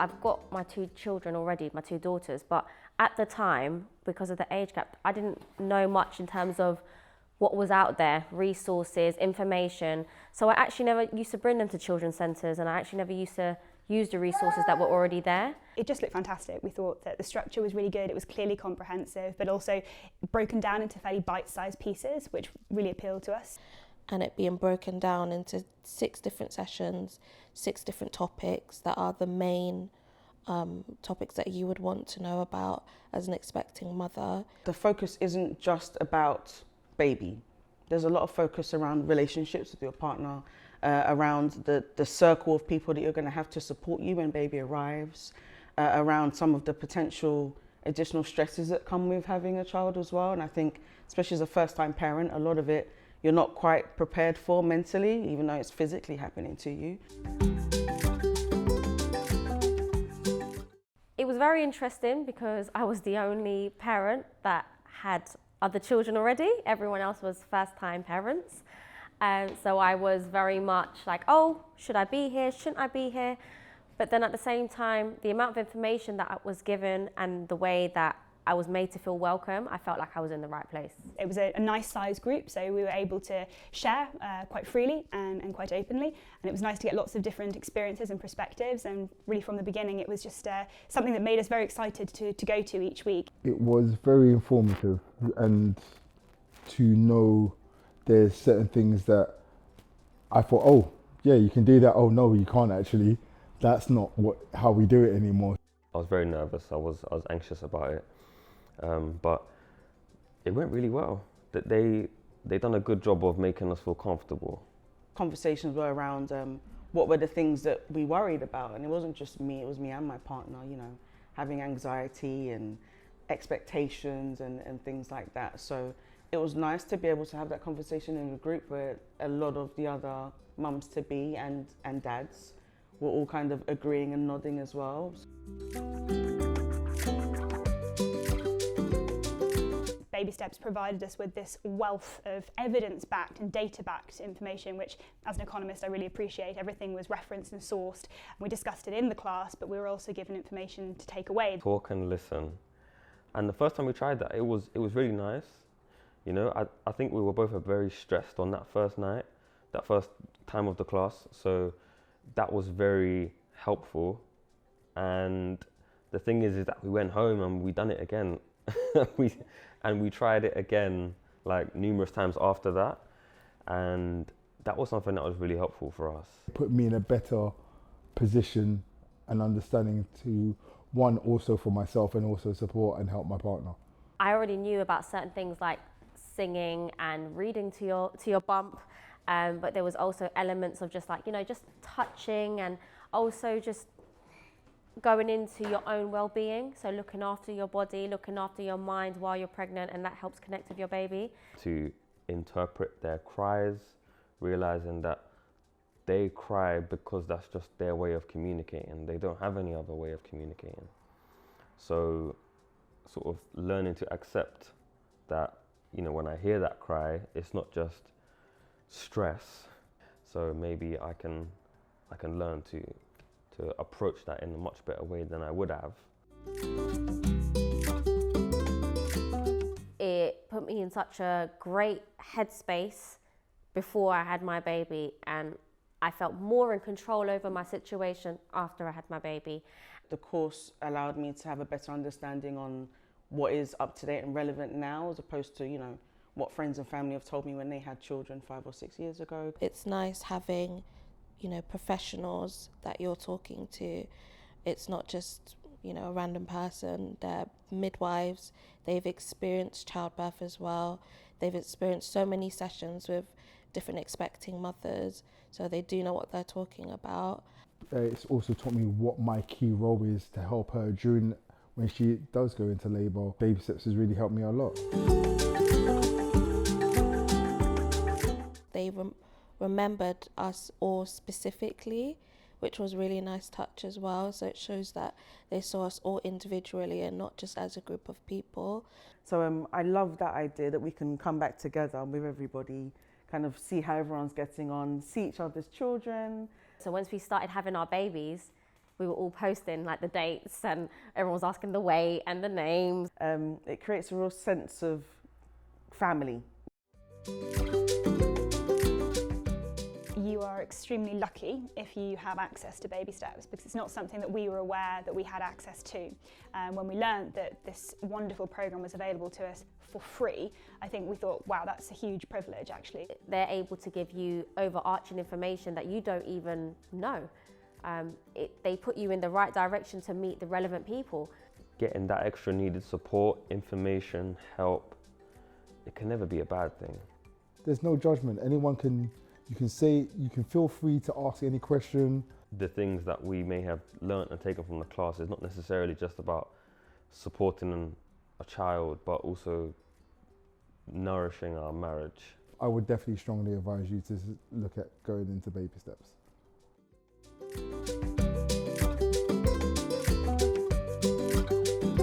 I've got my 2 children already, my 2 daughters, but at the time, because of the age gap, I didn't know much in terms of what was out there, resources, information. So I actually never used to bring them to children's centres, and I actually never used to use the resources that were already there. It just looked fantastic. We thought that the structure was really good, it was clearly comprehensive, but also broken down into fairly bite-sized pieces, which really appealed to us. And it being broken down into 6 different sessions, 6 different topics that are the main topics that you would want to know about as an expecting mother. The focus isn't just about baby. There's a lot of focus around relationships with your partner, around the circle of people that you're going to have to support you when baby arrives, around some of the potential additional stresses that come with having a child as well. And I think, especially as a first-time parent, a lot of it you're not quite prepared for mentally, even though it's physically happening to you. It was very interesting because I was the only parent that had other children already. Everyone else was first-time parents. So I was very much like, oh, should I be here? Shouldn't I be here? But then at the same time, the amount of information that I was given and the way that I was made to feel welcome, I felt like I was in the right place. It was a nice sized group, so we were able to share quite freely and quite openly, and it was nice to get lots of different experiences and perspectives, and really from the beginning it was just something that made us very excited to go to each week. It was very informative, and to know there's certain things that I thought, oh yeah, you can do that, oh no you can't actually, that's not how we do it anymore. I was very nervous, I was anxious about it. But it went really well. That they done a good job of making us feel comfortable. Conversations were around what were the things that we worried about, and it wasn't just me, it was me and my partner, you know, having anxiety and expectations and things like that. So it was nice to be able to have that conversation in a group where a lot of the other mums-to-be and dads were all kind of agreeing and nodding as well. Baby Steps provided us with this wealth of evidence-backed and data-backed information, which as an economist I really appreciate. Everything was referenced and sourced, and we discussed it in the class, but we were also given information to take away. Talk and listen. And the first time we tried that, it was really nice. You know, I think we were both very stressed on that first night, that first time of the class, so that was very helpful. And the thing is that we went home and we done it again. we tried it again like numerous times after that, and that was something that was really helpful for us. It put me in a better position and understanding to, one, also for myself and also support and help my partner. I already knew about certain things like singing and reading to your bump, but there was also elements of just like, you know, just touching and also just going into your own well-being, so looking after your body, looking after your mind while you're pregnant, and that helps connect with your baby. To interpret their cries, realizing that they cry because that's just their way of communicating. They don't have any other way of communicating. So sort of learning to accept that, you know, when I hear that cry, it's not just stress. So maybe I can learn to approach that in a much better way than I would have. It put me in such a great headspace before I had my baby, and I felt more in control over my situation after I had my baby. The course allowed me to have a better understanding on what is up to date and relevant now, as opposed to, you know, what friends and family have told me when they had children 5 or 6 years ago. It's nice having, you know, professionals that you're talking to. It's not just, you know, a random person. They're midwives. They've experienced childbirth as well. They've experienced so many sessions with different expecting mothers, so they do know what they're talking about. It's also taught me what my key role is to help her during when she does go into labour. Baby Steps has really helped me a lot. They remembered us all specifically, which was really a nice touch as well. So it shows that they saw us all individually and not just as a group of people. So I love that idea that we can come back together with everybody, kind of see how everyone's getting on, see each other's children. So once we started having our babies, we were all posting like the dates, and everyone was asking the weight and the names. It creates a real sense of family. You are extremely lucky if you have access to baby steps, because it's not something that we were aware that we had access to. When we learned that this wonderful program was available to us for free, I think we thought, wow, that's a huge privilege actually. They're able to give you overarching information that you don't even know. They put you in the right direction to meet the relevant people. Getting that extra needed support, information, help, it can never be a bad thing. There's no judgment. You can say, you can feel free to ask any question. The things that we may have learnt and taken from the class is not necessarily just about supporting a child, but also nourishing our marriage. I would definitely strongly advise you to look at going into baby steps.